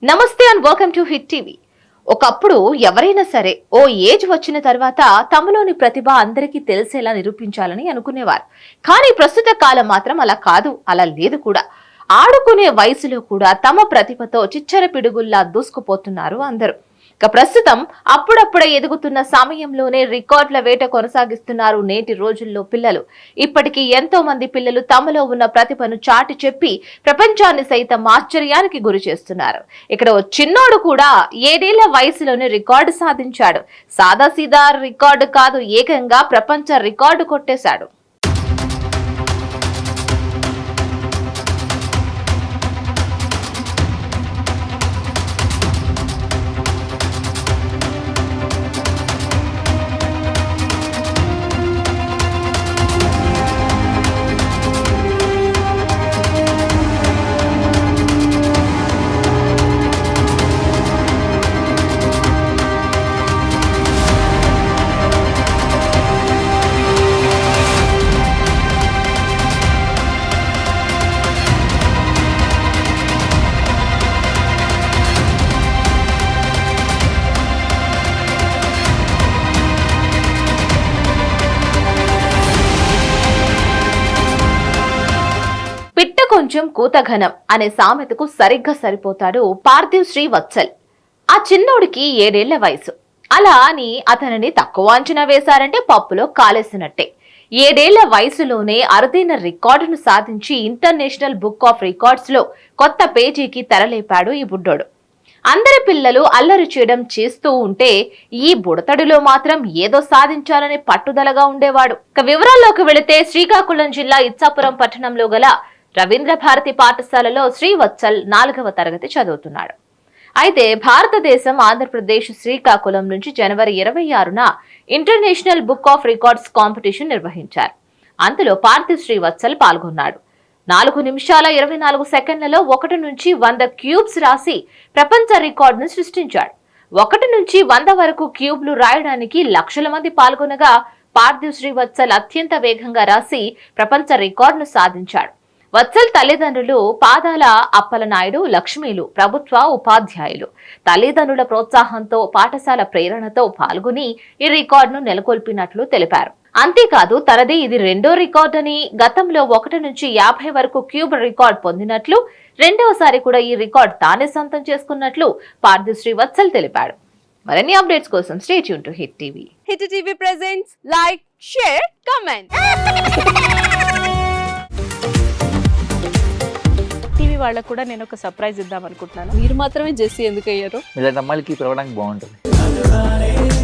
నమస్తే and welcome to hit TV. ఒకప్పుడు ఎవరైనా సరే ఓ ఏజ్ వచ్చిన తర్వాత తమలోని ప్రతిభ అందరికీ తెలిసేలా నిరూపించాలని అనుకునేవారు. కానీ ప్రస్తుత కాలం మాత్రం అలా కాదు, అలా లేదు కూడా. ఆడుకునే వయసులో కూడా తమ ప్రతిభతో చిచ్చర పిడుగుల్లా దూసుకుపోతున్నారు అందరూ. ఇక ప్రస్తుతం అప్పుడప్పుడే ఎదుగుతున్న సమయంలోనే రికార్డుల వేట కొనసాగిస్తున్నారు నేటి రోజుల్లో పిల్లలు. ఇప్పటికీ ఎంతో మంది పిల్లలు తమలో ఉన్న ప్రతిభను చాటి చెప్పి ప్రపంచాన్ని సైతం ఆశ్చర్యానికి గురి చేస్తున్నారు. ఇక్కడ ఓ చిన్నోడు కూడా 7 ఏళ్ల వయసులోనే రికార్డు సాధించాడు. సాదాసీదా రికార్డు కాదు, ఏకంగా ప్రపంచ రికార్డు కొట్టేశాడు. పిట్ట కొంచెం కూతఘనం అనే సామెతకు సరిగ్గా సరిపోతాడు పార్థివ్ శ్రీవత్సల్. ఆ చిన్నోడికి 7 ఏళ్ల వయసు. అలా అని అతనిని తక్కువ అంచనా వేశారంటే పప్పులో కాలేసినట్టే. 7 ఏళ్ల వయసులోనే అరుదైన రికార్డును సాధించి ఇంటర్నేషనల్ బుక్ ఆఫ్ రికార్డ్స్ లో కొత్త పేజీకి తెరలేపాడు ఈ బుడ్డోడు. అందరి పిల్లలు అల్లరి చేయడం చేస్తూ ఉంటే ఈ బుడతడిలో మాత్రం ఏదో సాధించాలని పట్టుదలగా ఉండేవాడు. ఇక వివరాల్లోకి వెళితే శ్రీకాకుళం జిల్లా ఇచ్చాపురం పట్టణంలో గల రవీంద్ర భారతి పాఠశాలలో శ్రీవత్సల్ 4వ తరగతి చదువుతున్నాడు. అయితే భారతదేశం ఆంధ్రప్రదేశ్ శ్రీకాకుళం నుంచి జనవరి 26న international book of records competition నిర్వహించారు. అందులో పార్థివ్ శ్రీవత్సల్ పాల్గొన్నాడు. 4 నిమిషాల 24 సెకండ్లలో 1 నుంచి 100 క్యూబ్స్ రాసి ప్రపంచ రికార్డును సృష్టించాడు. 1 నుంచి 100 వరకు క్యూబ్లు రాయడానికి లక్షల మంది పాల్గొనగా పార్థివ్ శ్రీవత్సల్ అత్యంత వేగంగా రాసి ప్రపంచ రికార్డును సాధించాడు. వత్సల్ తల్లిదండ్రులు పాదాల అప్పలనాయుడు, లక్ష్మీలు ప్రభుత్వ ఉపాధ్యాయులు. తల్లిదండ్రుల ప్రోత్సాహంతో, పాఠశాల ప్రేరణతో పాల్గొని ఈ రికార్డును నెలకొల్పినట్లు తెలిపారు. అంతేకాదు తనది ఇది 2వ రికార్డు అని, గతంలో 1 నుంచి 50 వరకు క్యూబ్ రికార్డు పొందినట్లు, 2వసారి కూడా ఈ రికార్డు తానే సొంతం చేసుకున్నట్లు పార్థివ్ శ్రీవత్సల్ తెలిపాడు. మరిన్ని అప్డేట్స్ కోసం stay tune to hit TV. Hit TV presents like, share, comment. TV వాళ్ళకు కూడా నేను ఒక సర్ప్రైజ్ ఇద్దాం అనుకుంటున్నాను. మీరు మాత్రమే జెస్సీ ఎందుకు అయ్యారు? ఇలాంటి అమ్మాయిలకి పిలవడానికి బాగుంటుంది.